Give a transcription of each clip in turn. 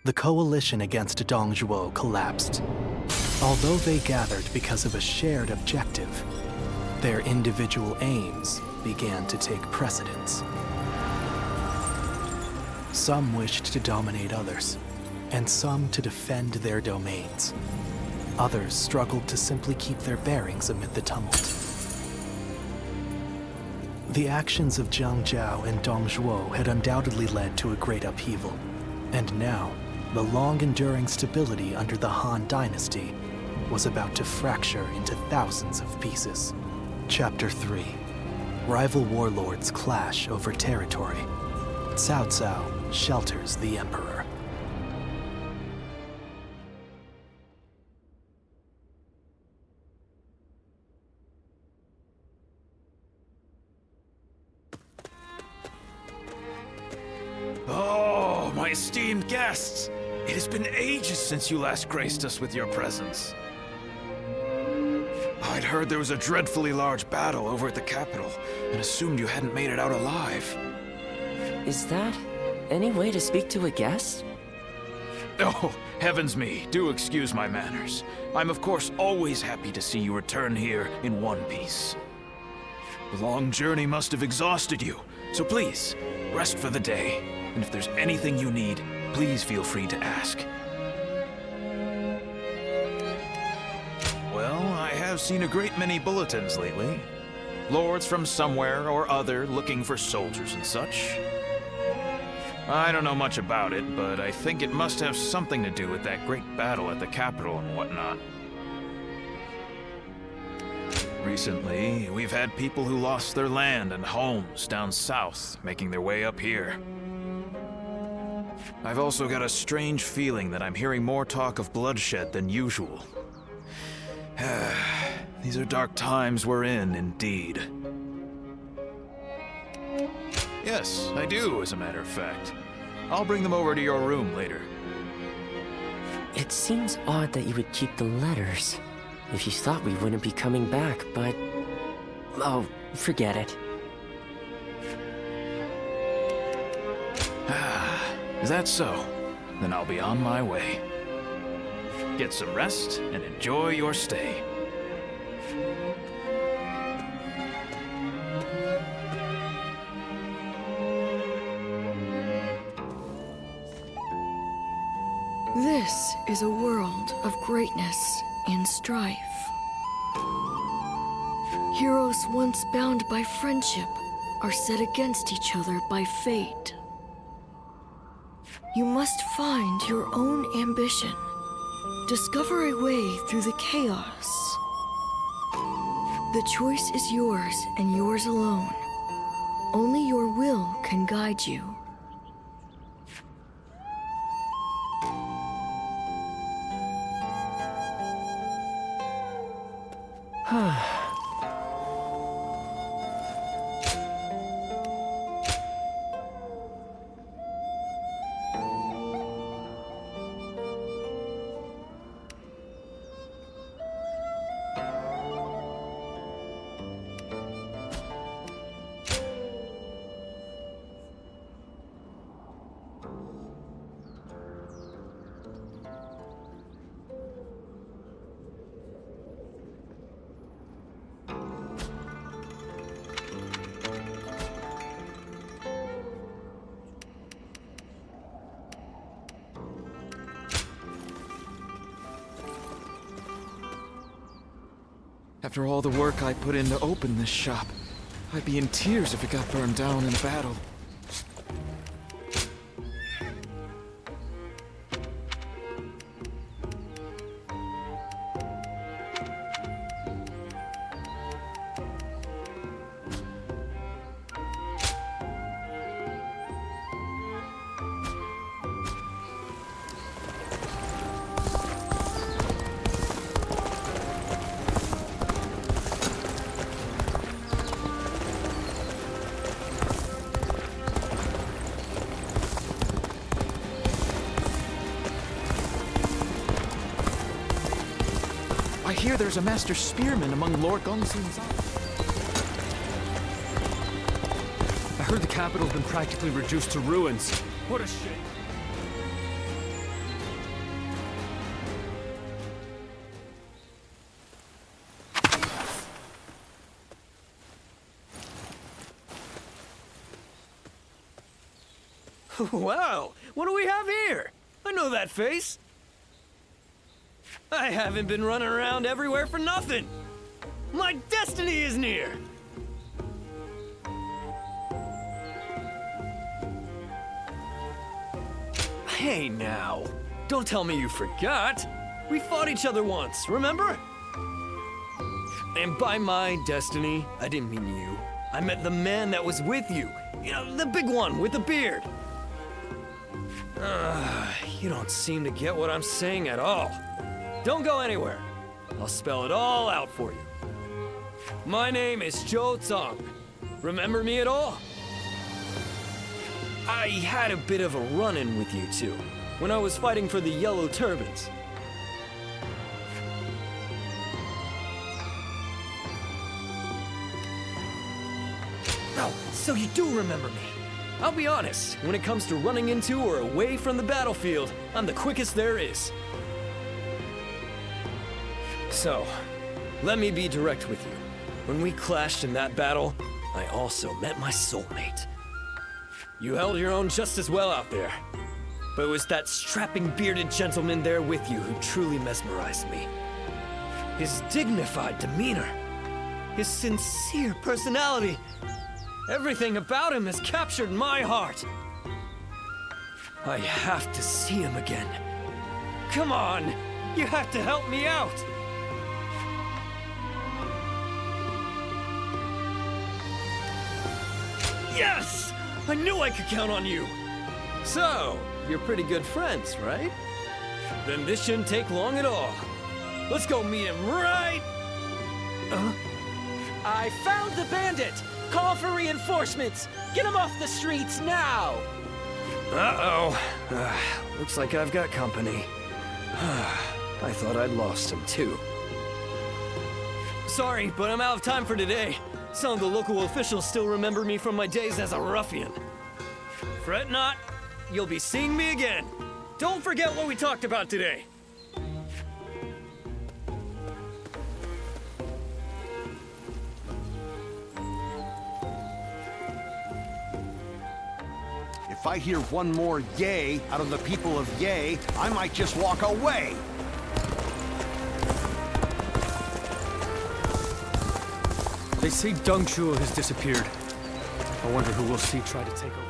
the coalition against Dongzhuo collapsed. Although they gathered because of a shared objective, their individual aims began to take precedence. Some wished to dominate others, and some to defend their domains. Others struggled to simply keep their bearings amid the tumult. The actions of Jiang Zhao and Dongzhuo had undoubtedly led to a great upheaval, and now, the long-enduring stability under the Han Dynasty was about to fracture into thousands of pieces. Chapter 3. Rival warlords clash over territory. Cao Cao shelters the Emperor. Oh, my esteemed guests! It has been ages since you last graced us with your presence. I'd heard there was a dreadfully large battle over at the capital, and assumed you hadn't made it out alive. Is that any way to speak to a guest? Oh, heavens me, do excuse my manners. I'm of course always happy to see you return here in one piece. The long journey must have exhausted you, so please, rest for the day. And if there's anything you need, please feel free to ask. Well, I have seen a great many bulletins lately. Lords from somewhere or other looking for soldiers and such. I don't know much about it, but I think it must have something to do with that great battle at the capital and whatnot. Recently, we've had people who lost their land and homes down south making their way up here. I've also got a strange feeling that I'm hearing more talk of bloodshed than usual. These are dark times we're in, indeed. Yes, I do, as a matter of fact. I'll bring them over to your room later. It seems odd that you would keep the letters. If you thought we wouldn't be coming back, but... oh, forget it. Is that so? Then I'll be on my way. Get some rest and enjoy your stay. This is a world of greatness and strife. Heroes once bound by friendship are set against each other by fate. You must find your own ambition. Discover a way through the chaos. The choice is yours and yours alone. Only your will can guide you. After all the work I put in to open this shop, I'd be in tears if it got burned down in a battle. I hear there's a master spearman among Lord Gongsun's. I heard the capital's been practically reduced to ruins. What a shame. Wow, what do we have here? I know that face. I haven't been running around everywhere for nothing. My destiny is near. Hey now, don't tell me you forgot. We fought each other once, remember? And by my destiny, I didn't mean you. I meant the man that was with you. You know, the big one with the beard. You don't seem to get what I'm saying at all. Don't go anywhere. I'll spell it all out for you. My name is Joe Tsang. Remember me at all? I had a bit of a run-in with you two when I was fighting for the Yellow Turbans. Oh, so you do remember me. I'll be honest, when it comes to running into or away from the battlefield, I'm the quickest there is. So, let me be direct with you. When we clashed in that battle, I also met my soulmate. You held your own just as well out there. But it was that strapping bearded gentleman there with you who truly mesmerized me. His dignified demeanor, his sincere personality, everything about him has captured my heart. I have to see him again. Come on, you have to help me out. Yes! I knew I could count on you! So, you're pretty good friends, right? Then this shouldn't take long at all. Let's go meet him right... I found the bandit! Call for reinforcements! Get him off the streets now! Uh-oh. Looks like I've got company. I thought I'd lost him, too. Sorry, but I'm out of time for today. Some of the local officials still remember me from my days as a ruffian. Fret not, you'll be seeing me again. Don't forget what we talked about today. If I hear one more yay out of the people of Yay, I might just walk away. They say Deng Zhuo has disappeared. I wonder who we'll see try to take over.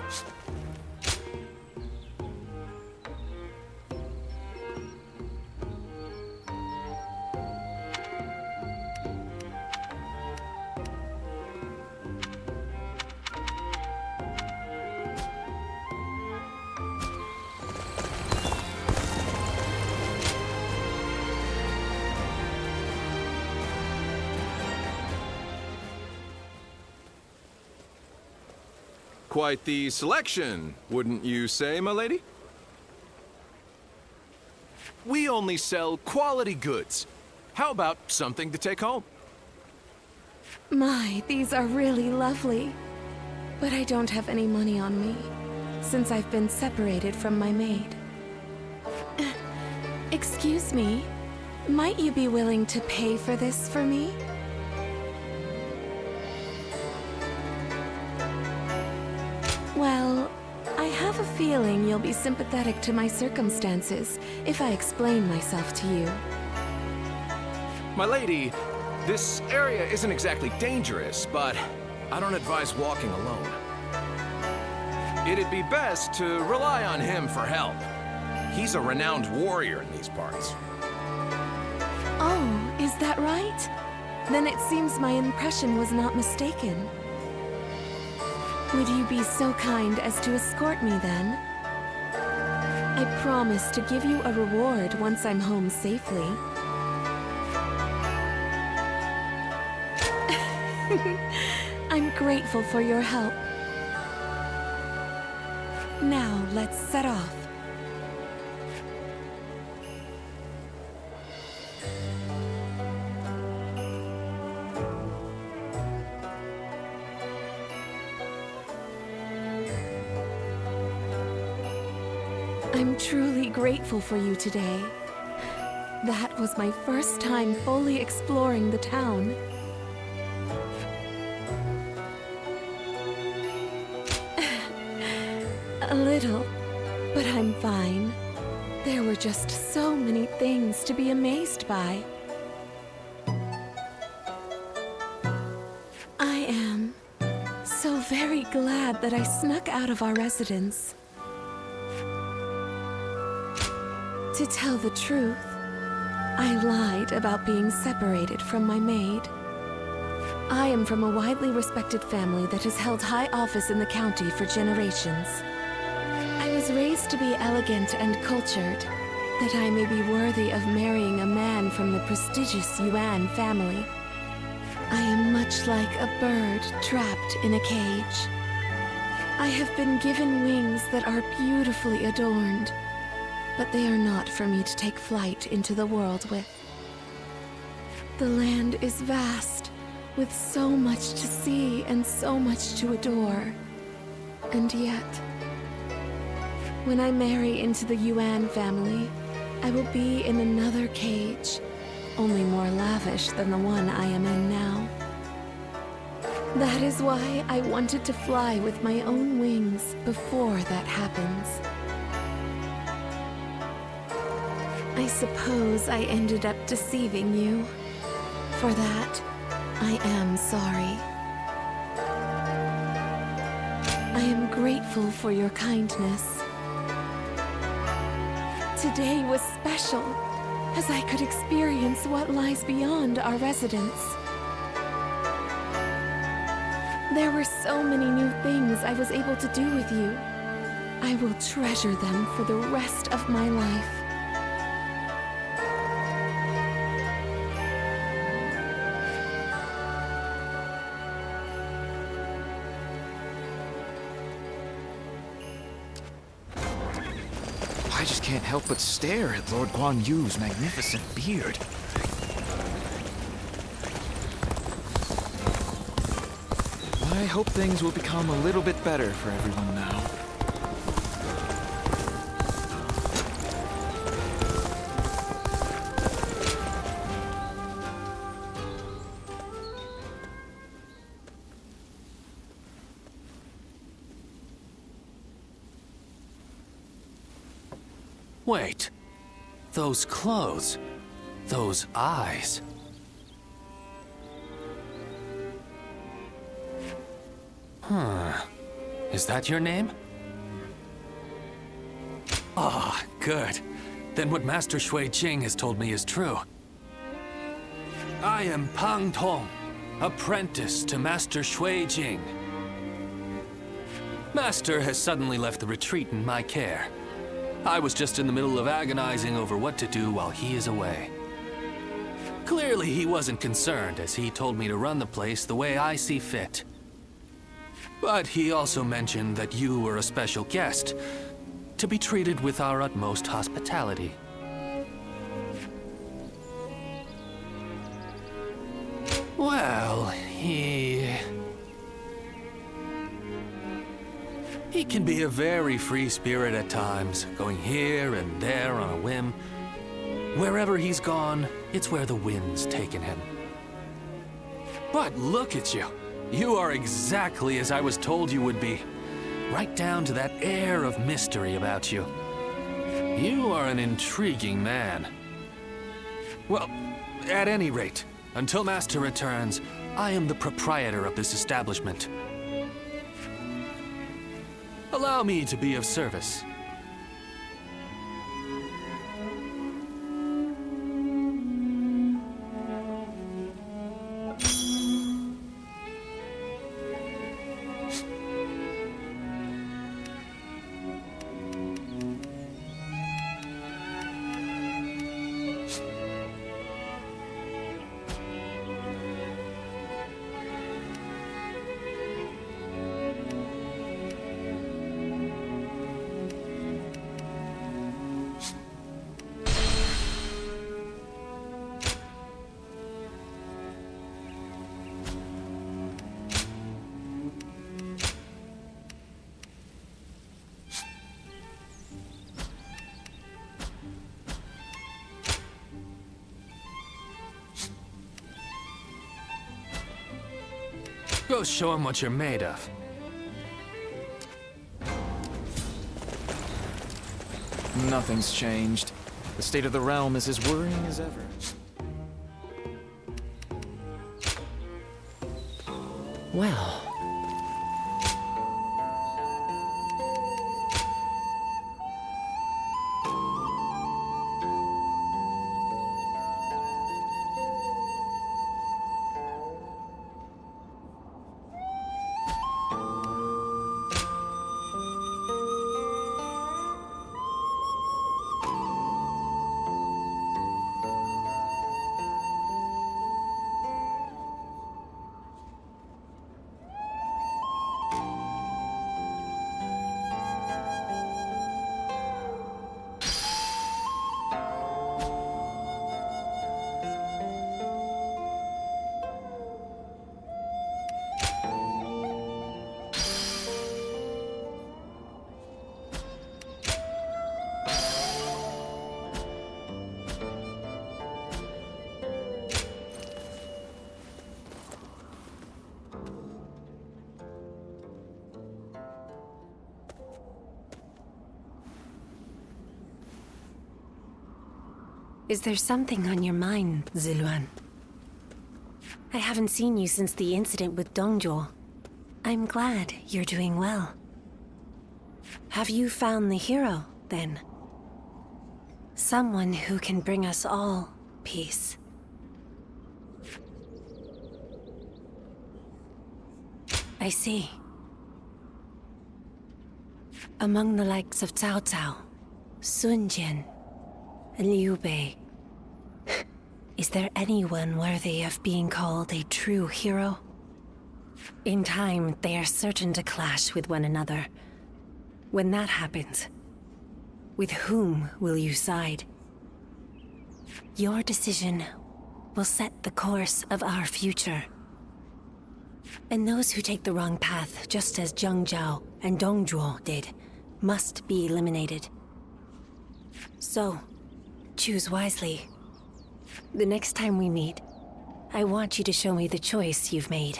Quite the selection, wouldn't you say, my lady? We only sell quality goods. How about something to take home? My, these are really lovely. But I don't have any money on me, since I've been separated from my maid. Excuse me, might you be willing to pay for this for me? Well, I have a feeling you'll be sympathetic to my circumstances if I explain myself to you. My lady, this area isn't exactly dangerous, but I don't advise walking alone. It'd be best to rely on him for help. He's a renowned warrior in these parts. Oh, is that right? Then it seems my impression was not mistaken. Would you be so kind as to escort me then? I promise to give you a reward once I'm home safely. I'm grateful for your help. Now, let's set off. I'm truly grateful for you today. That was my first time fully exploring the town. A little, but I'm fine. There were just so many things to be amazed by. I am so very glad that I snuck out of our residence. To tell the truth, I lied about being separated from my maid. I am from a widely respected family that has held high office in the county for generations. I was raised to be elegant and cultured, that I may be worthy of marrying a man from the prestigious Yuan family. I am much like a bird trapped in a cage. I have been given wings that are beautifully adorned, but they are not for me to take flight into the world with. The land is vast, with so much to see and so much to adore. And yet, when I marry into the Yuan family, I will be in another cage, only more lavish than the one I am in now. That is why I wanted to fly with my own wings before that happens. I suppose I ended up deceiving you. For that, I am sorry. I am grateful for your kindness. Today was special, as I could experience what lies beyond our residence. There were so many new things I was able to do with you. I will treasure them for the rest of my life. I just can't help but stare at Lord Guan Yu's magnificent beard. I hope things will become a little bit better for everyone now. Wait. Those clothes. Those eyes. Is that your name? Ah, good. Then what Master Shui Jing has told me is true. I am Pang Tong, apprentice to Master Shui Jing. Master has suddenly left the retreat in my care. I was just in the middle of agonizing over what to do while he is away. Clearly he wasn't concerned, as he told me to run the place the way I see fit. But he also mentioned that you were a special guest, to be treated with our utmost hospitality. Well, he can be a very free spirit at times, going here and there on a whim. Wherever he's gone, it's where the wind's taken him. But look at you. You are exactly as I was told you would be. Right down to that air of mystery about you. You are an intriguing man. Well, at any rate, until Master returns, I am the proprietor of this establishment. Allow me to be of service. Go show him what you're made of. Nothing's changed. The state of the realm is as worrying as ever. Well, is there something on your mind, Ziluan? I haven't seen you since the incident with Dongjuo. I'm glad you're doing well. Have you found the hero, then? Someone who can bring us all peace. I see. Among the likes of Cao Cao, Sun Jian, and Liu Bei, is there anyone worthy of being called a true hero? In time, they are certain to clash with one another. When that happens, with whom will you side? Your decision will set the course of our future. And those who take the wrong path, just as Zhang Zhao and Dongjuo did, must be eliminated. So, choose wisely. The next time we meet, I want you to show me the choice you've made.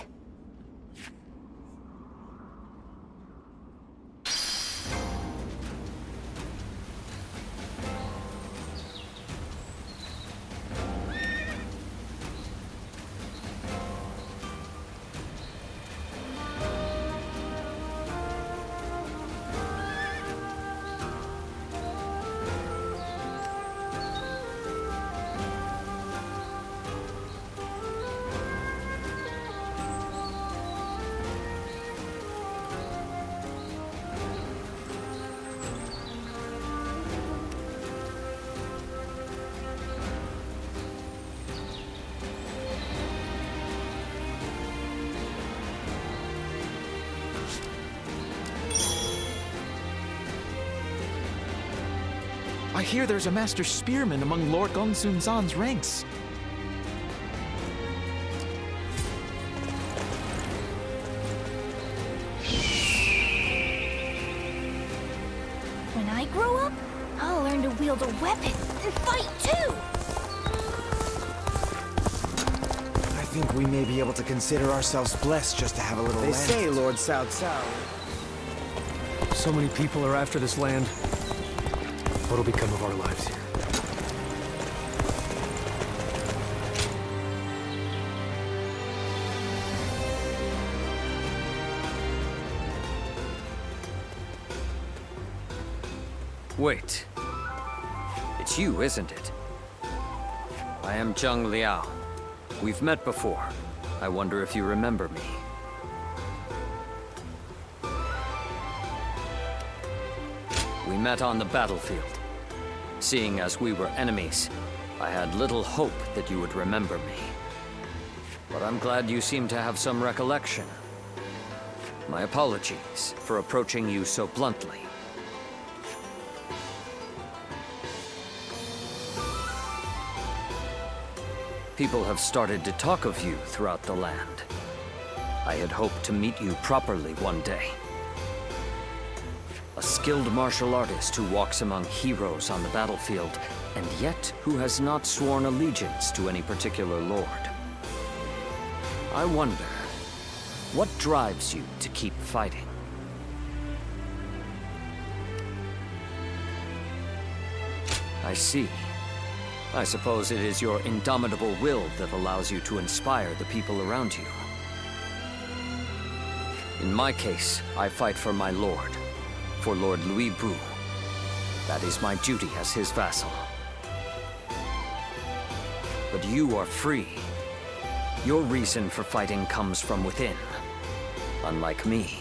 I hear there's a master spearman among Lord Gongsun Zan's ranks. When I grow up, I'll learn to wield a weapon and fight too! I think we may be able to consider ourselves blessed just to have a little land. They say, Lord Cao Cao. So many people are after this land. What'll become of our lives here? Wait. It's you, isn't it? I am Zheng Liao. We've met before. I wonder if you remember me. We met on the battlefield. Seeing as we were enemies, I had little hope that you would remember me. But I'm glad you seem to have some recollection. My apologies for approaching you so bluntly. People have started to talk of you throughout the land. I had hoped to meet you properly one day. A skilled martial artist who walks among heroes on the battlefield, and yet who has not sworn allegiance to any particular lord. I wonder, what drives you to keep fighting? I see. I suppose it is your indomitable will that allows you to inspire the people around you. In my case, I fight for my lord, for Lord Louis Bu. That is my duty as his vassal. But you are free. Your reason for fighting comes from within. Unlike me,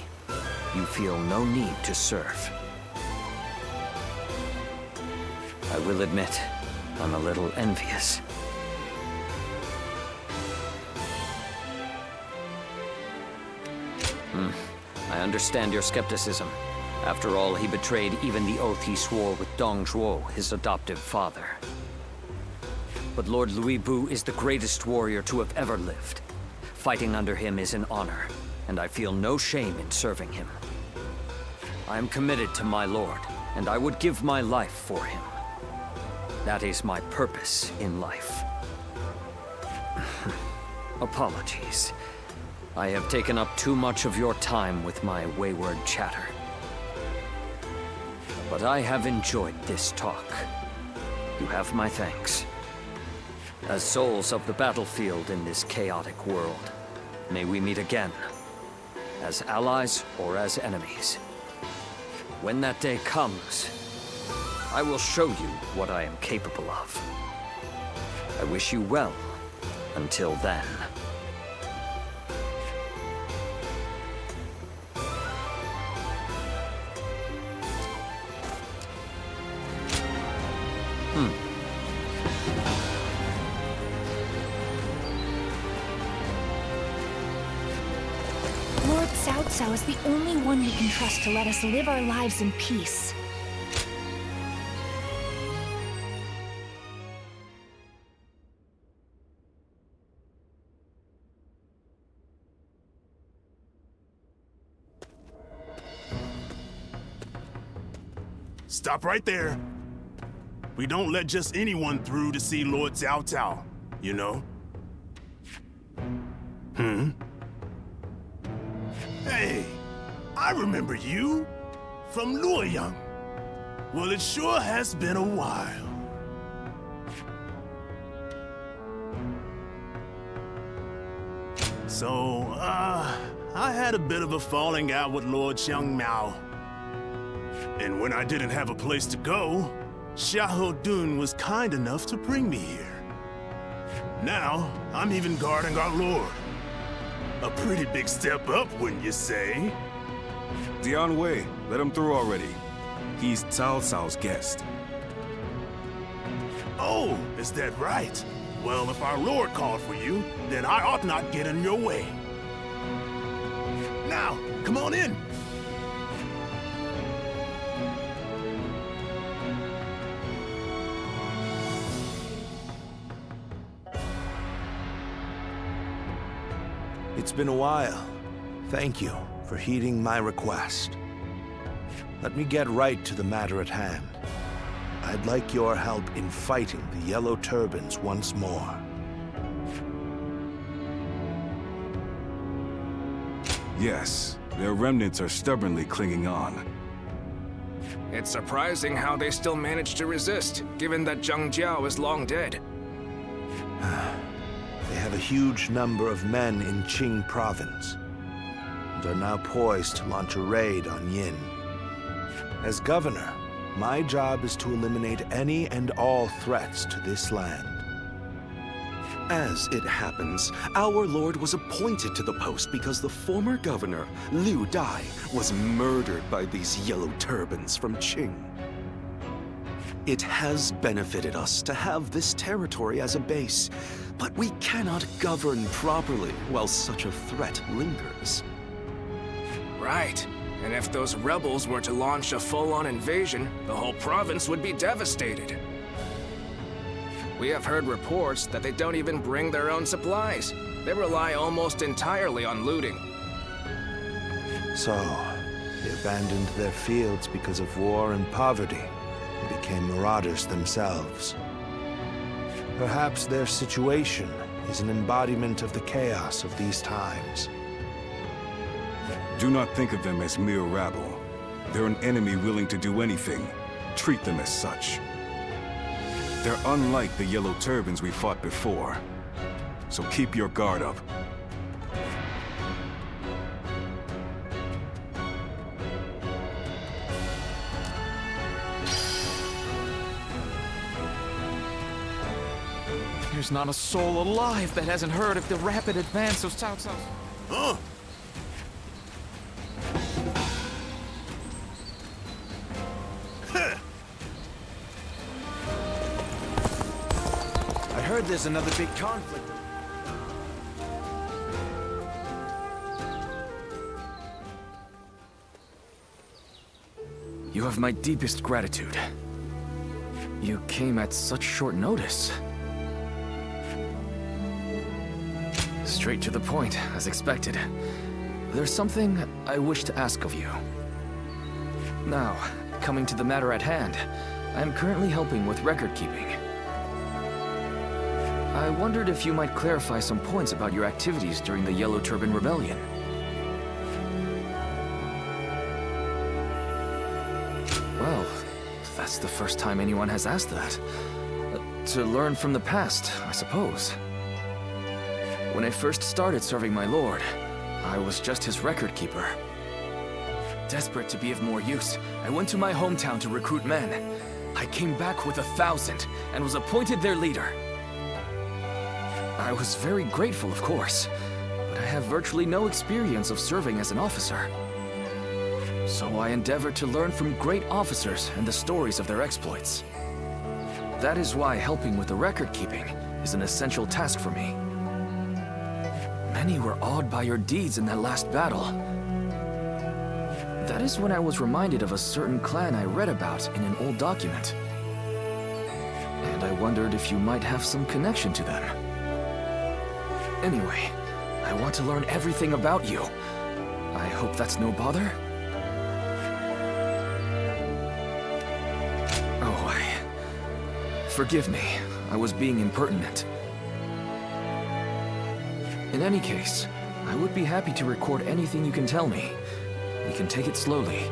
you feel no need to serve. I will admit, I'm a little envious. I understand your skepticism. After all, he betrayed even the oath he swore with Dong Zhuo, his adoptive father. But Lord Louis Bu is the greatest warrior to have ever lived. Fighting under him is an honor, and I feel no shame in serving him. I am committed to my lord, and I would give my life for him. That is my purpose in life. Apologies. I have taken up too much of your time with my wayward chatter. But I have enjoyed this talk. You have my thanks. As souls of the battlefield in this chaotic world, may we meet again, as allies or as enemies. When that day comes, I will show you what I am capable of. I wish you well until then. Lord Cao Cao is the only one we can trust to let us live our lives in peace. Stop right there. We don't let just anyone through to see Lord Cao Cao, you know? Hey, I remember you from Luoyang. Well, it sure has been a while. So, I had a bit of a falling out with Lord Xiang Miao. And when I didn't have a place to go, Xiahou Dun was kind enough to bring me here. Now, I'm even guarding our lord. A pretty big step up, wouldn't you say? Dian Wei, let him through already. He's Cao Cao's guest. Oh, is that right? Well, if our lord called for you, then I ought not get in your way. Now, come on in. It's been a while. Thank you for heeding my request. Let me get right to the matter at hand. I'd like your help in fighting the Yellow Turbans once more. Yes, their remnants are stubbornly clinging on. It's surprising how they still manage to resist, given that Zhang Jiao is long dead. They have a huge number of men in Qing province, and are now poised to launch a raid on Yin. As governor, my job is to eliminate any and all threats to this land. As it happens, our lord was appointed to the post because the former governor, Liu Dai, was murdered by these yellow turbans from Qing. It has benefited us to have this territory as a base, but we cannot govern properly while such a threat lingers. Right. And if those rebels were to launch a full-on invasion, the whole province would be devastated. We have heard reports that they don't even bring their own supplies. They rely almost entirely on looting. So, they abandoned their fields because of war and poverty, and became marauders themselves. Perhaps their situation is an embodiment of the chaos of these times. Do not think of them as mere rabble. They're an enemy willing to do anything. Treat them as such. They're unlike the yellow turbans we fought before. So keep your guard up. There's not a soul alive that hasn't heard of the rapid advance of Cao Cao. Huh? I heard there's another big conflict. You have my deepest gratitude. You came at such short notice. Straight to the point, as expected. There's something I wish to ask of you. Now, coming to the matter at hand, I am currently helping with record keeping. I wondered if you might clarify some points about your activities during the Yellow Turban Rebellion. Well, that's the first time anyone has asked that. To learn from the past, I suppose. When I first started serving my lord, I was just his record keeper. Desperate to be of more use, I went to my hometown to recruit men. I came back with 1,000 and was appointed their leader. I was very grateful, of course, but I have virtually no experience of serving as an officer. So I endeavored to learn from great officers and the stories of their exploits. That is why helping with the record keeping is an essential task for me. Many were awed by your deeds in that last battle. That is when I was reminded of a certain clan I read about in an old document. And I wondered if you might have some connection to them. Anyway, I want to learn everything about you. I hope that's no bother? Forgive me, I was being impertinent. In any case, I would be happy to record anything you can tell me. We can take it slowly.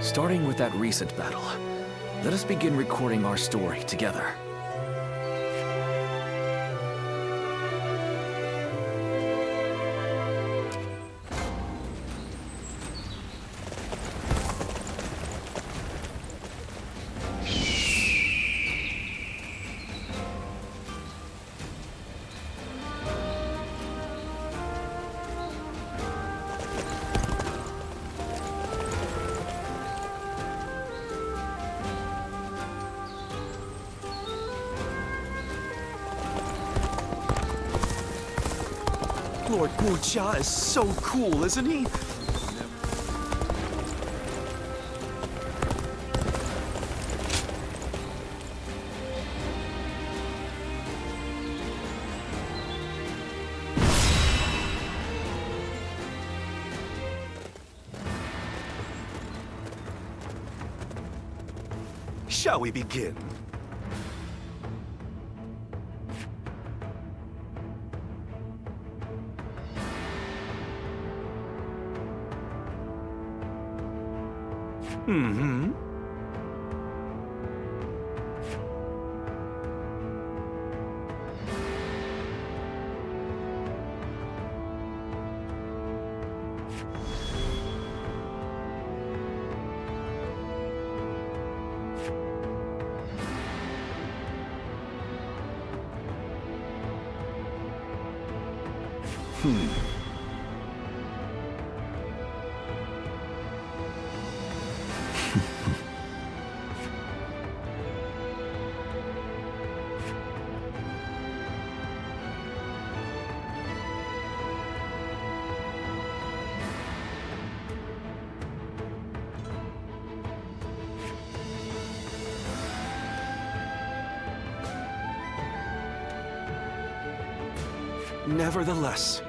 Starting with that recent battle, let us begin recording our story together. Lord Guojia is so cool, isn't he? Shall we begin? Mm-hmm. Nevertheless,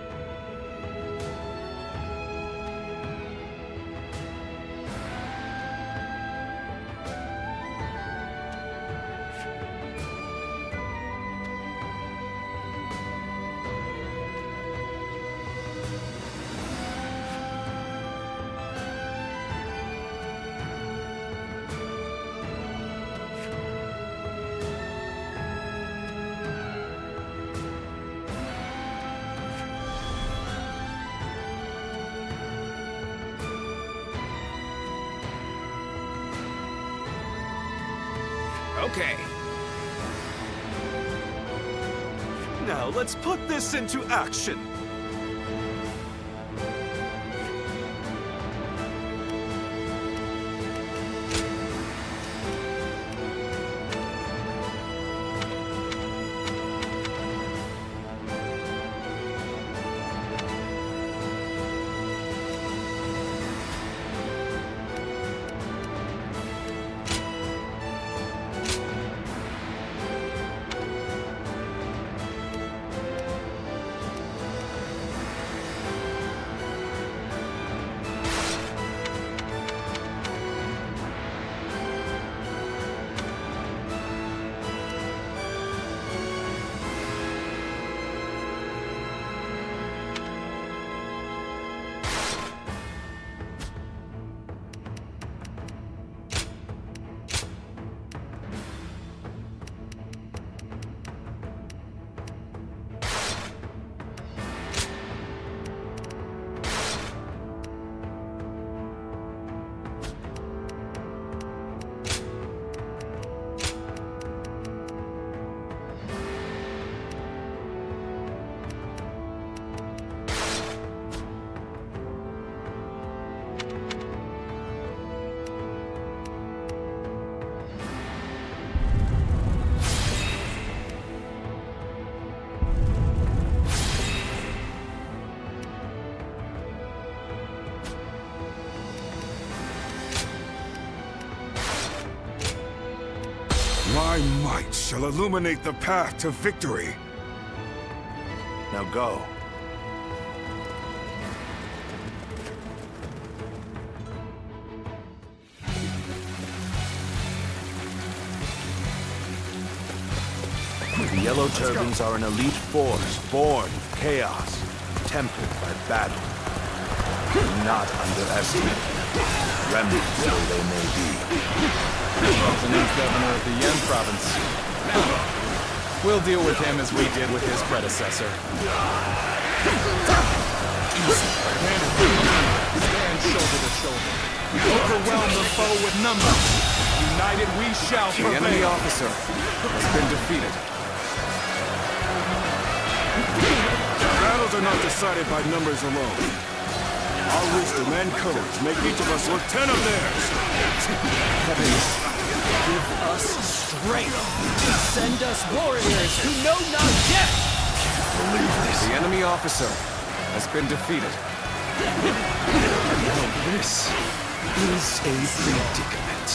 Okay. Now let's put this into action. My might shall illuminate the path to victory. Now go. The Yellow Turbans are an elite force born of chaos, tempered by battle. Do not underestimate them, remnants though they may be. Lieutenant Governor of the Yen Province. We'll deal with him as we did with his predecessor. Stand shoulder to shoulder. Overwhelm the foe with numbers. United we shall prevail. The enemy officer has been defeated. Battles are not decided by numbers alone. Our wisdom and courage make each of us look 10 of theirs. Heavens, give us strength. Send us warriors who know not yet. Believe this. The enemy officer has been defeated. Now this is a predicament.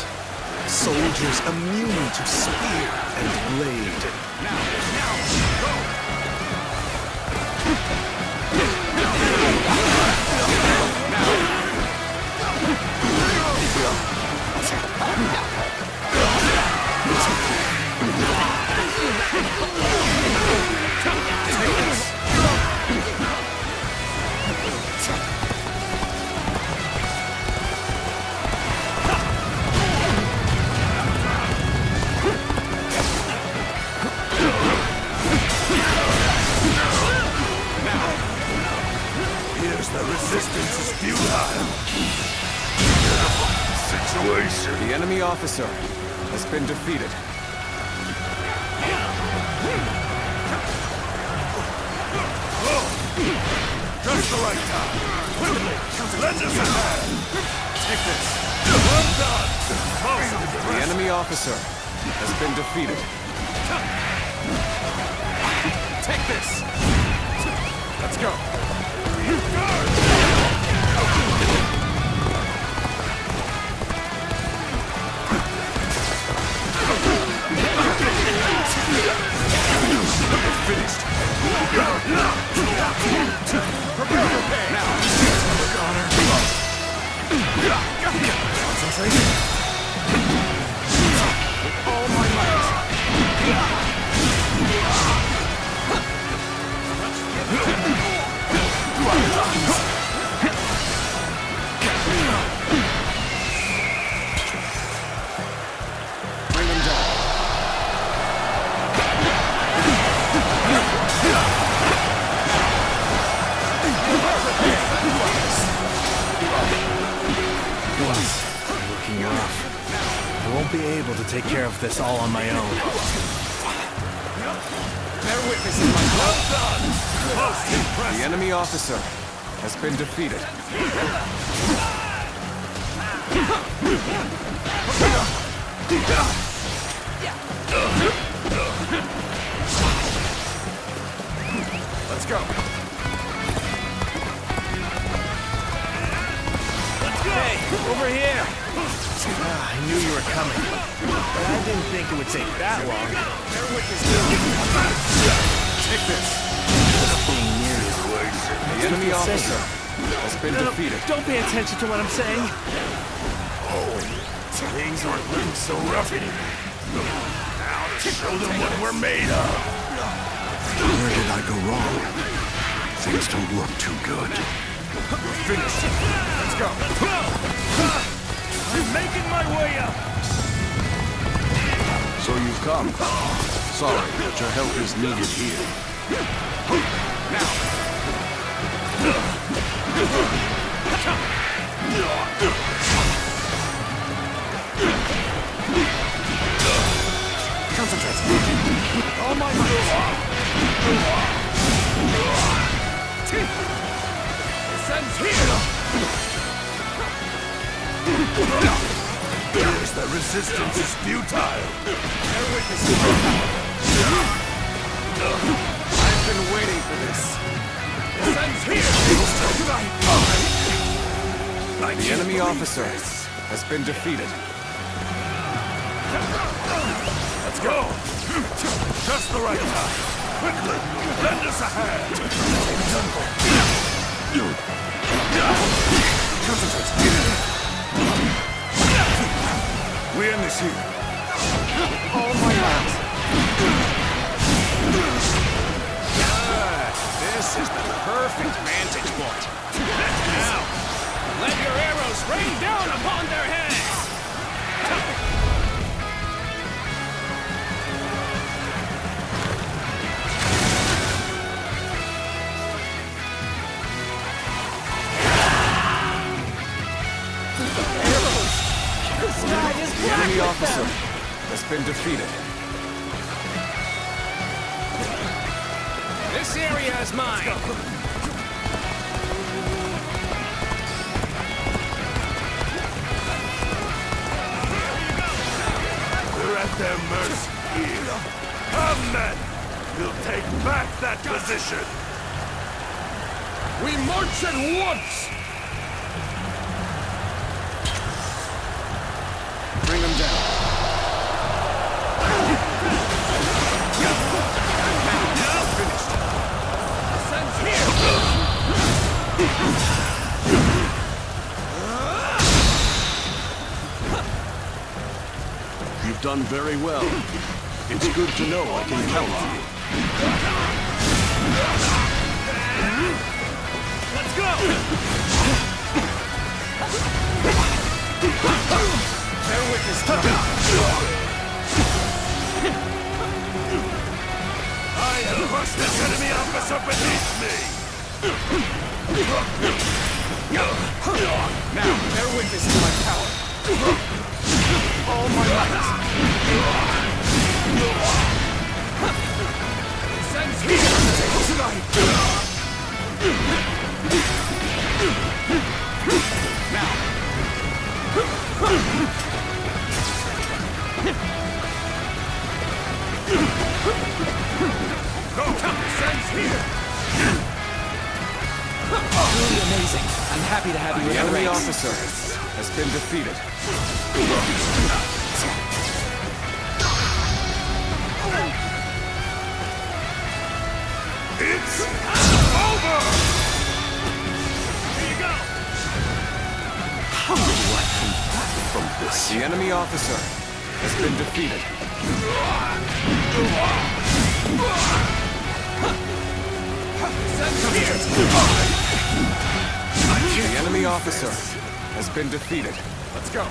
Soldiers immune to spear and blade. Now, go! Here's the resistance is futile. Situation. The enemy officer has been defeated. Just the right time. Quickly, lend us a hand. Take this. Well done. The enemy officer has been defeated. Take this! Let's go! Finished. Prepare for pain! Now! Concentrate. With all my might. Bring them down. Looking rough. There won't won't be able to take care of this all on my own. Bear witness in my well done! Most impressive! The enemy officer has been defeated. Let's go. Hey, over here! I knew you were coming, but I didn't think it would take that long. Take this. Just being near you. The enemy officer has been defeated. Don't pay attention to what I'm saying. Oh, things aren't looking so rough anymore. Now to show them what we're made of. Where did I go wrong? Things don't look too good. We're finished. Let's go. I'm making my way up. So you've come. Sorry, but your help is needed here. Concentrate. Oh my Descends here. Notice that resistance is futile. Bear witness to my power. I've been waiting for this. Descends here. The enemy officer has been defeated. Let's go. Just the right time. Quickly, lend us a hand. We end this here. All my might. This is the perfect vantage point. Now, let your arrows rain down upon their heads. The enemy officer has been defeated. This area is mine. We're at their mercy here. Come then. We'll take back that position. We march at once. Bring them down. Finished. Descends here. You've done very well. It's good to know I can count on you. Let's go. Bear witness to I have crushed this enemy officer beneath me. Now, bear witness to my power. All my might. Descends here. Now. Descends here. Truly amazing. I'm happy to have you in The our enemy ranks. officer has been defeated. It's over! Here you go. How do I come back from this? The enemy officer has been defeated. The enemy officer has been defeated. Let's go.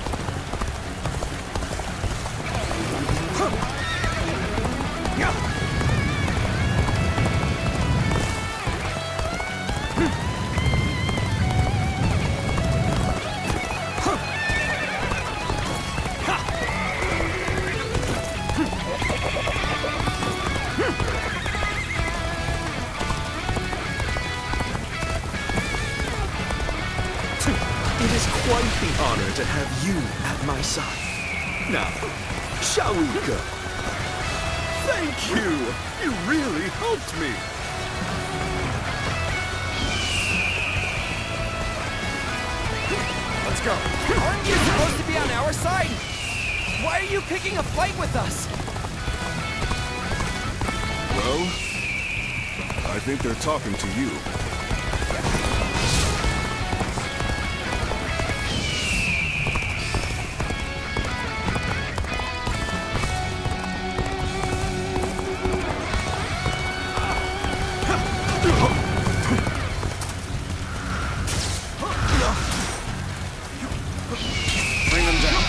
It is quite the honor to have you at my side. Now, shall we go? Thank you! You really helped me! Let's go. Aren't you supposed to be on our side? Why are you picking a fight with us? Well, I think they're talking to you. Bring them down.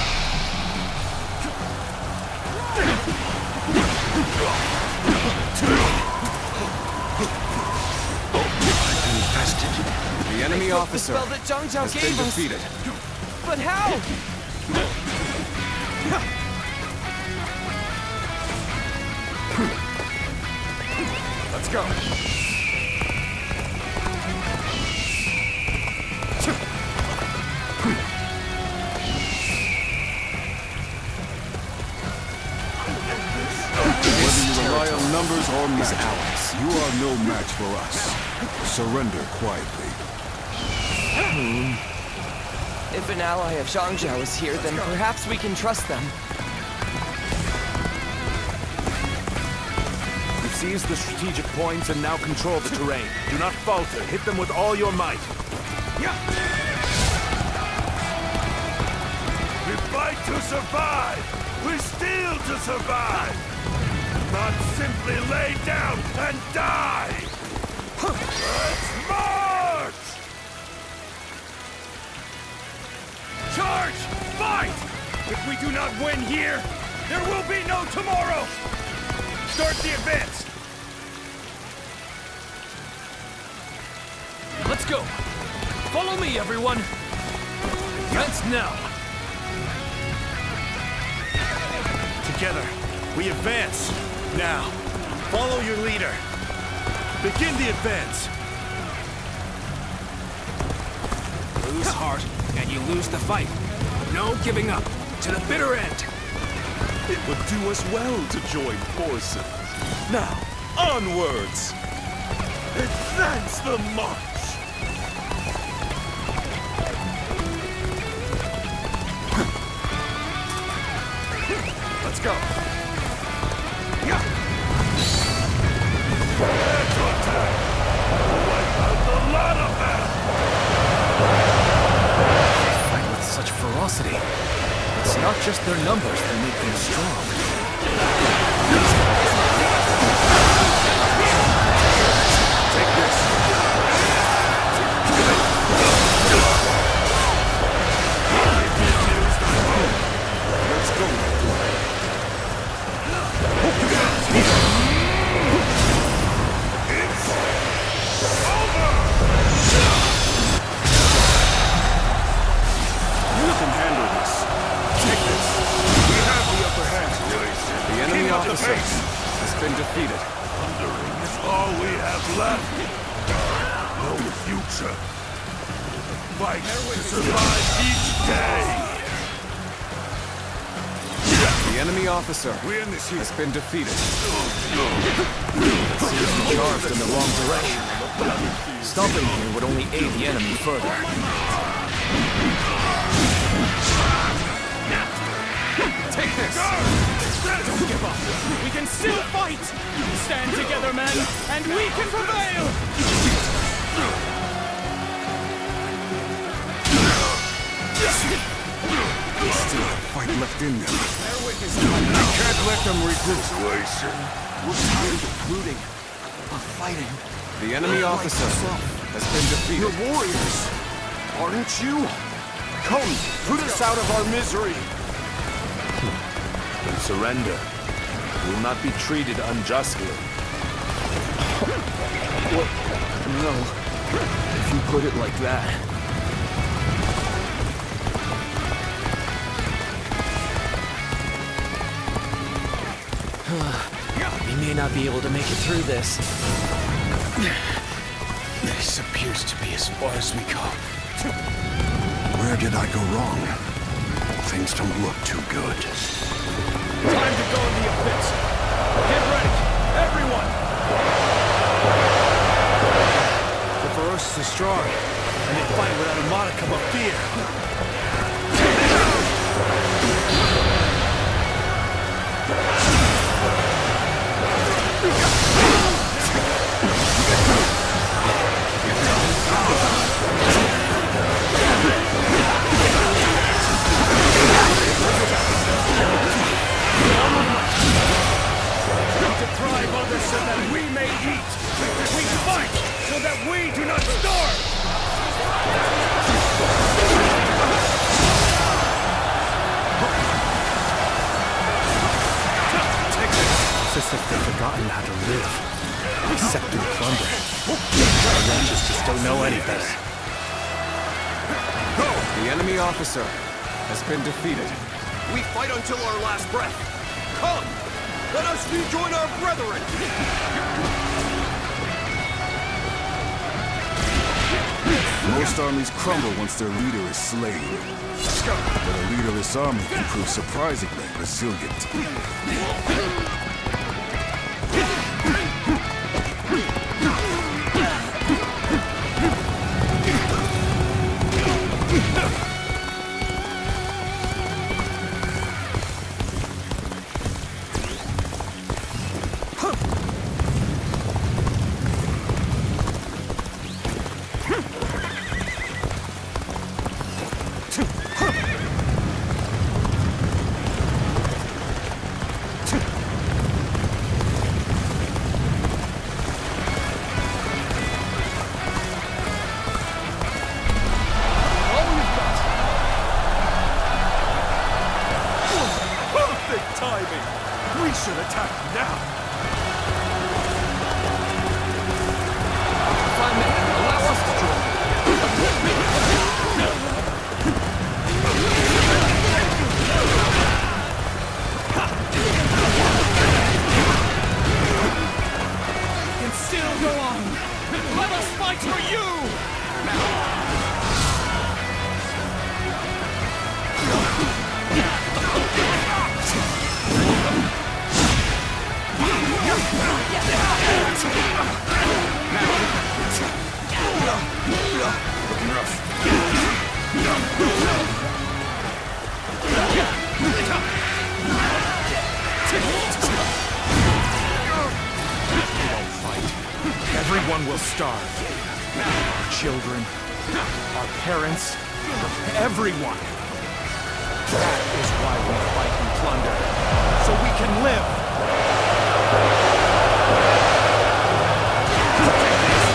The enemy officer The spell that Zhang Zhao has gave been us. defeated. But how? Let's go. Whether you rely on numbers or magic, you are no match for us. Surrender quietly. If an ally of Zhang Zhao is here, then perhaps we can trust them. You've seized the strategic points and now control the terrain. Do not falter. Hit them with all your might. We fight to survive! We steal to survive! Not simply lay down and die! Let's march! Charge! Fight! If we do not win here, there will be no tomorrow! Start the advance! Let's go! Follow me, everyone! Advance now! Together, we advance. Now, follow your leader. Begin the advance. Lose heart, and you lose the fight. No giving up. To the bitter end. It would do us well to join forces. Now, onwards! Advance the march! Let's go. Fight with such ferocity. It's not just their numbers that make them strong. Take this! Let's go! You can handle this. Take this. We have the upper hand. The enemy officer has been defeated. Plundering is all we have left. No future. Fight to survive each day. The enemy officer has been defeated. It seems we charged in the wrong direction. Stopping here would only aid the enemy further. Take this! Don't give up! We can still fight! Stand together, men, and we can prevail! They still have fight left in them. We can't let them regroup. We're tired of looting, of fighting. The enemy officer has been defeated. You're warriors, aren't you? Come, put us out of our misery. Then surrender. You will not be treated unjustly. Well, no. If you put it like that. We may not be able to make it through this. This appears to be as far as we go. Where Where did I go wrong? Things don't look too good. Time to go in the abyss. Get ready, everyone! The ferocious are strong, and they fight without a modicum of fear. Deprive others so that we may eat. We fight so that we do not starve. It's as if they've forgotten how to live, except through plunder. The wretches just don't know any better. The enemy officer has been defeated. We fight until our last breath. Come! Let us rejoin our brethren! Most armies crumble once their leader is slain. But a leaderless army can prove surprisingly resilient. We should attack now! 5 minutes. Allow us to join. We can still go on! Let us fight for you! Looking rough. We won't fight. Everyone will starve. Our children, our parents, everyone. That is why we fight and plunder. So we can live.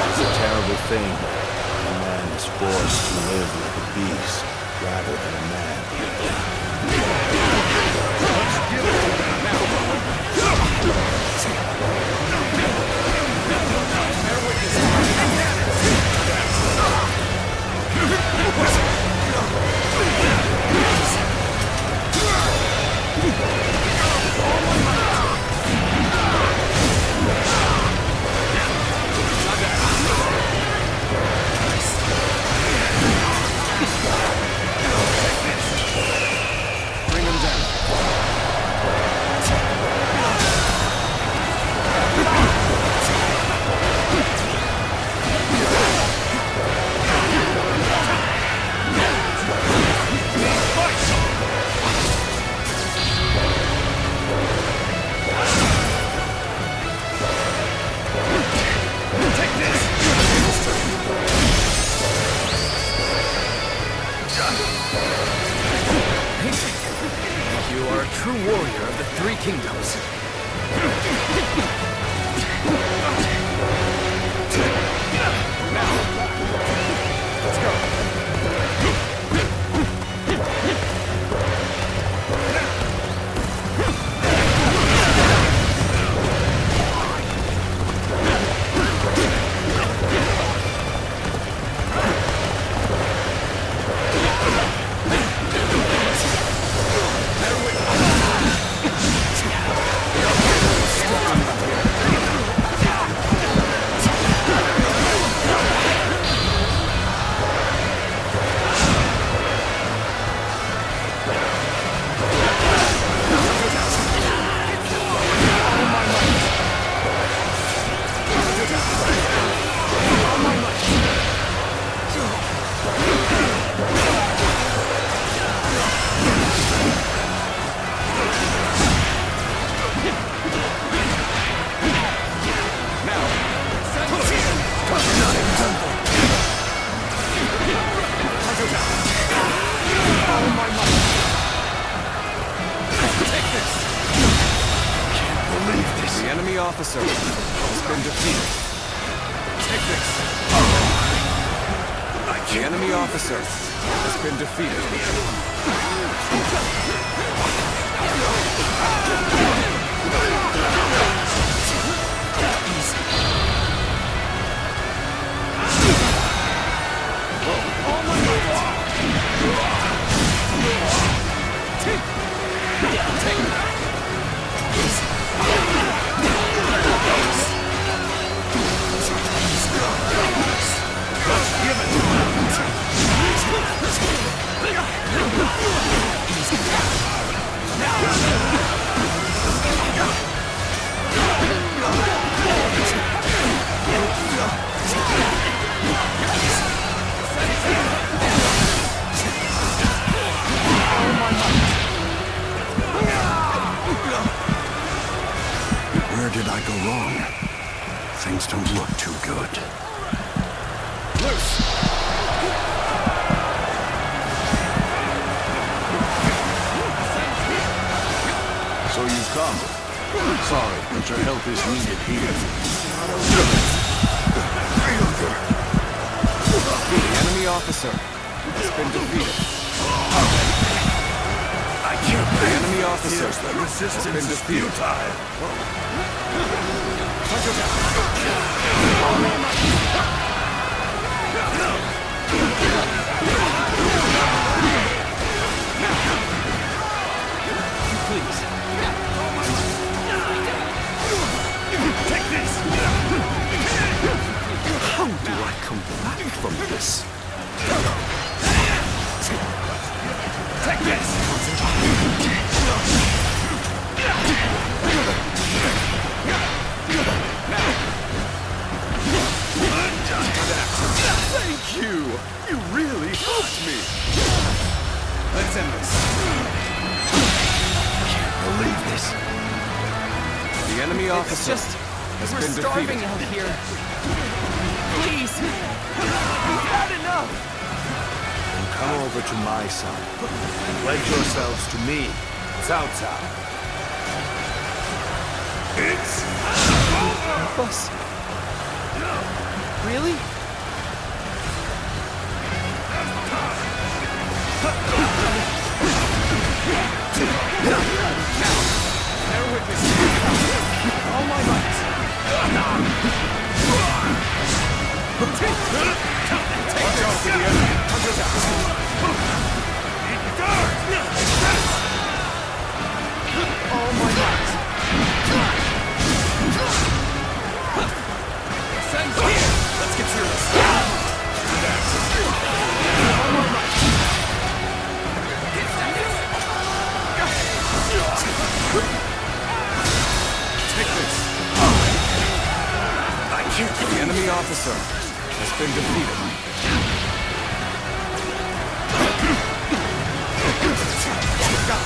It's a terrible thing. A man is forced to live like a beast rather than a man. Let's give it to them now! Bear Bring him down. You are a true warrior of the Three Kingdoms. Let's go. Step officer has been defeated. Take this! The enemy officer has been defeated. Where did I go wrong? Things don't look too good. So you've come. Sorry, but your help is needed here. The enemy officer has been defeated. The enemy officer has been defeated. Please. Take this! How do I come back from this? Take this! Thank you! You really helped me! Let's end this. Believe this. The enemy officer has been defeated. We're starving out here. Please! We've had enough! Then come over to my side. Pledge yourselves to me, Cao Cao. It's help us. Really? Bear witness. All my might. Take this to the enemy. All my might. Send here. Let's get through this. All my might. Take this. The enemy officer has been defeated. Got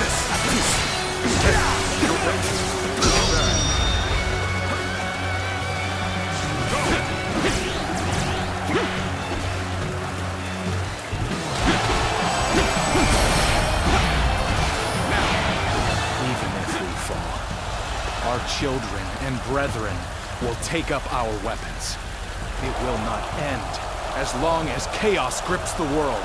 Even if we fall, our children and brethren will take up our weapons. It will not end as long as chaos grips the world.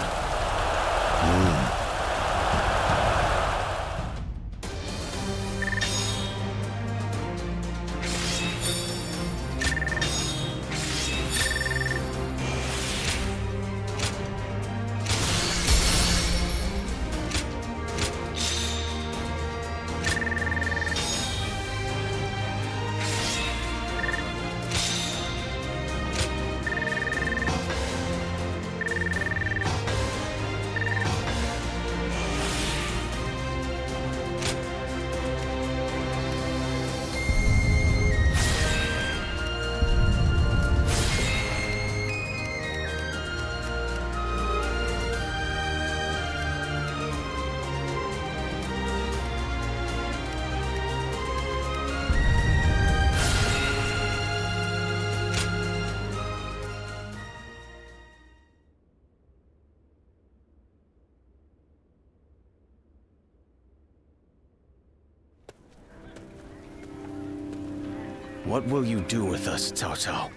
What will you do with us, Cao Cao?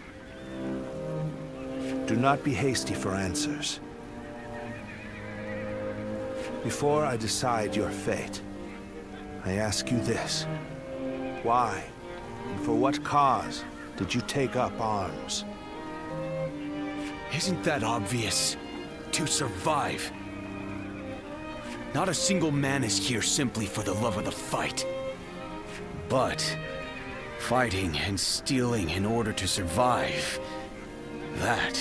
Do not be hasty for answers. Before I decide your fate, I ask you this. Why, and for what cause, did you take up arms? Isn't that obvious? To survive. Not a single man is here simply for the love of the fight. But fighting and stealing in order to survive, that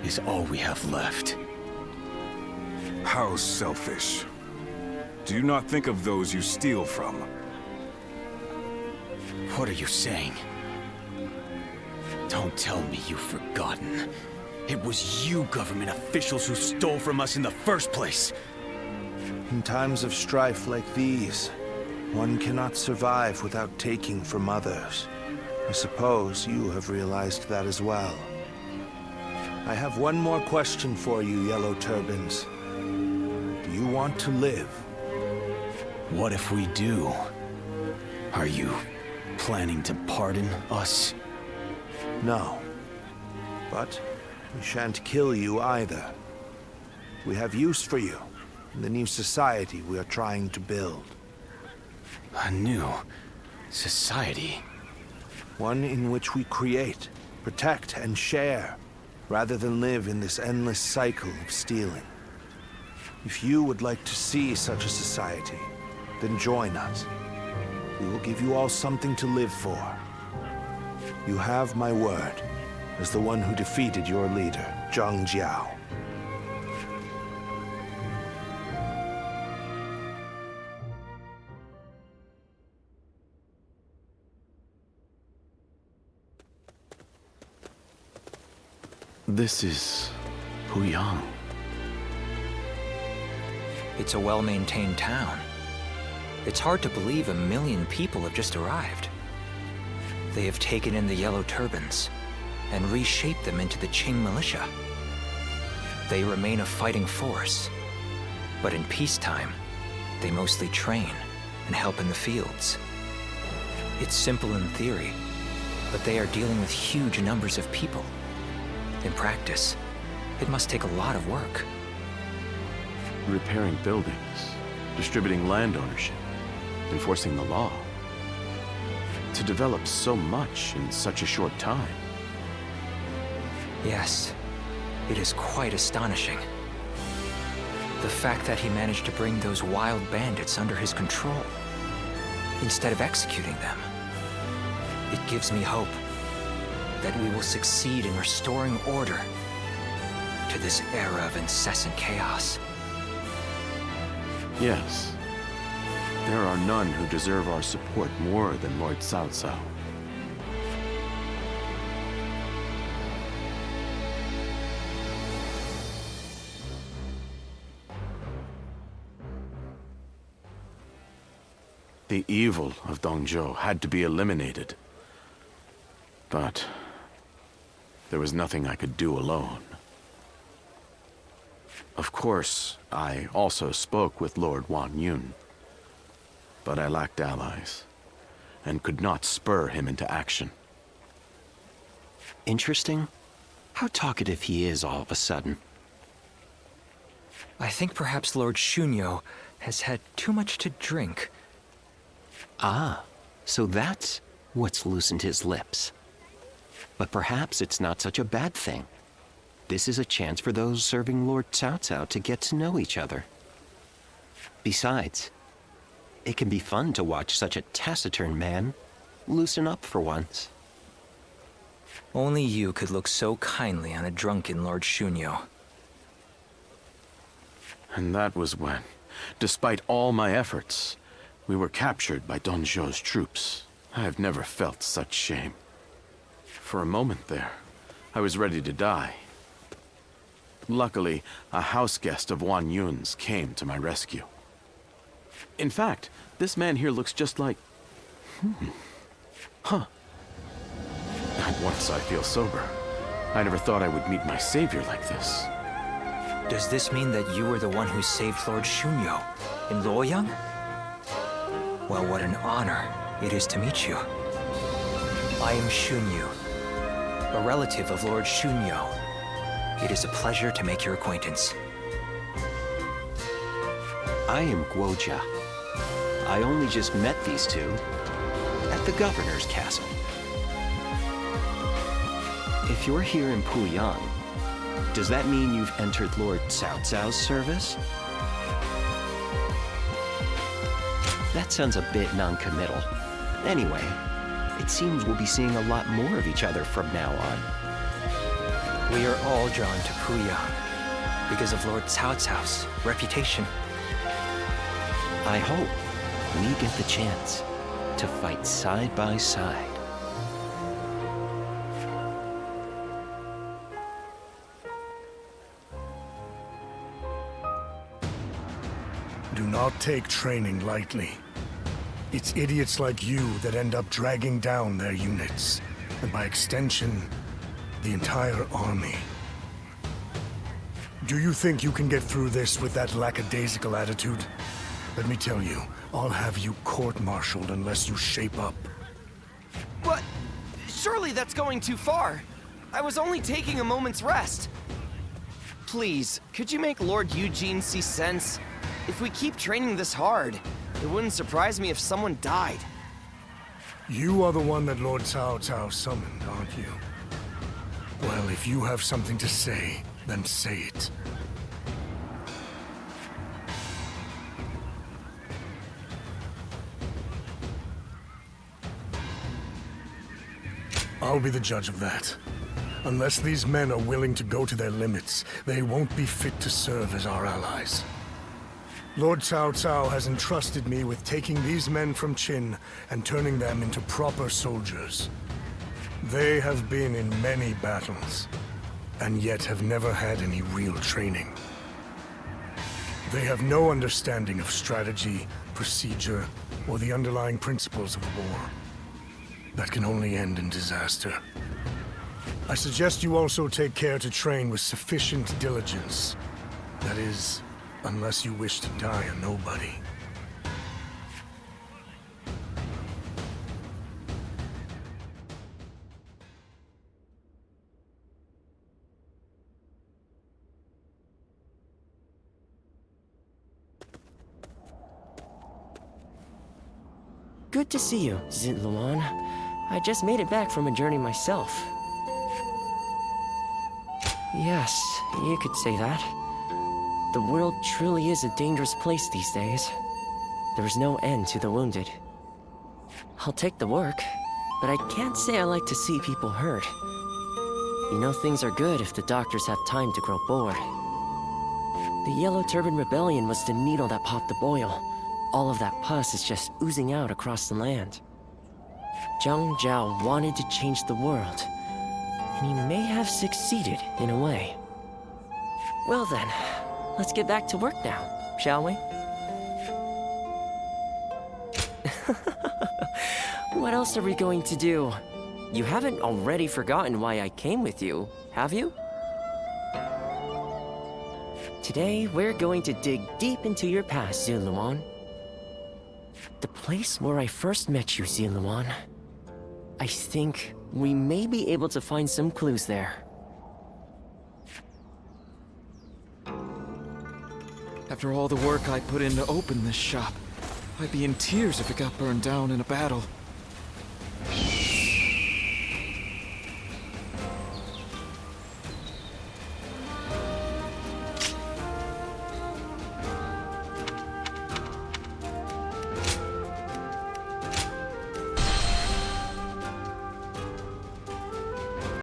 is all we have left. How selfish. Do you not think of those you steal from? What are you saying? Don't tell me you've forgotten. It was you government officials who stole from us in the first place. In times of strife like these, one cannot survive without taking from others. I suppose you have realized that as well. I have one more question for you, Yellow Turbans. Do you want to live? What if we do? Are you planning to pardon us? No. But we shan't kill you either. We have use for you in the new society we are trying to build. A new society? One in which we create, protect, and share, rather than live in this endless cycle of stealing. If you would like to see such a society, then join us. We will give you all something to live for. You have my word, as the one who defeated your leader, Zhang Jiao. This is Puyang. It's a well-maintained town. It's hard to believe 1 million people have just arrived. They have taken in the Yellow Turbans and reshaped them into the Qing militia. They remain a fighting force, but in peacetime, they mostly train and help in the fields. It's simple in theory, but they are dealing with huge numbers of people. In practice, it must take a lot of work. Repairing buildings, distributing land ownership, enforcing the law. To develop so much in such a short time. Yes, it is quite astonishing. The fact that he managed to bring those wild bandits under his control, instead of executing them. It gives me hope that we will succeed in restoring order to this era of incessant chaos. Yes. There are none who deserve our support more than Lord Cao Cao. The evil of Dongzhou had to be eliminated. But there was nothing I could do alone. Of course, I also spoke with Lord Wan Yun. But I lacked allies, and could not spur him into action. Interesting. How talkative he is all of a sudden. I think perhaps Lord Shunyo has had too much to drink. Ah, so that's what's loosened his lips. But perhaps it's not such a bad thing. This is a chance for those serving Lord Cao Cao to get to know each other. Besides, it can be fun to watch such a taciturn man loosen up for once. Only you could look so kindly on a drunken Lord Shunyo. And that was when, despite all my efforts, we were captured by Dongzhou's troops. I have never felt such shame. For a moment there, I was ready to die. Luckily, a house guest of Wan Yun's came to my rescue. In fact, this man here looks just like... Huh. At once I feel sober. I never thought I would meet my savior like this. Does this mean that you were the one who saved Lord Shunyo in Luoyang? Well, what an honor it is to meet you. I am Shunyu, a relative of Lord Shunyo. It is a pleasure to make your acquaintance. I am Guoja. I only just met these two at the governor's castle. If you're here in Puyang, does that mean you've entered Lord Cao Cao's service? That sounds a bit non-committal. Anyway, it seems we'll be seeing a lot more of each other from now on. We are all drawn to Puyang because of Lord Cao Cao's reputation. I hope we get the chance to fight side by side. Do not take training lightly. It's idiots like you that end up dragging down their units, and by extension, the entire army. Do you think you can get through this with that lackadaisical attitude? Let me tell you, I'll have you court-martialed unless you shape up. What? Surely that's going too far. I was only taking a moment's rest. Please, could you make Lord Eugene see sense? If we keep training this hard, it wouldn't surprise me if someone died. You are the one that Lord Cao Cao summoned, aren't you? Well, if you have something to say, then say it. I'll be the judge of that. Unless these men are willing to go to their limits, they won't be fit to serve as our allies. Lord Cao Cao has entrusted me with taking these men from Qin and turning them into proper soldiers. They have been in many battles, and yet have never had any real training. They have no understanding of strategy, procedure, or the underlying principles of war. That can only end in disaster. I suggest you also take care to train with sufficient diligence. That is, unless you wish to die a nobody. Good to see you, Zitluan. I just made it back from a journey myself. Yes, you could say that. The world truly is a dangerous place these days. There is no end to the wounded. I'll take the work, but I can't say I like to see people hurt. You know things are good if the doctors have time to grow bored. The Yellow Turban Rebellion was the needle that popped the boil. All of that pus is just oozing out across the land. Zhang Zhao wanted to change the world, and he may have succeeded in a way. Well then, let's get back to work now, shall we? What else are we going to do? You haven't already forgotten why I came with you, have you? Today, we're going to dig deep into your past, Zitluan. The place where I first met you, Zitluan. I think we may be able to find some clues there. After all the work I put in to open this shop, I'd be in tears if it got burned down in a battle.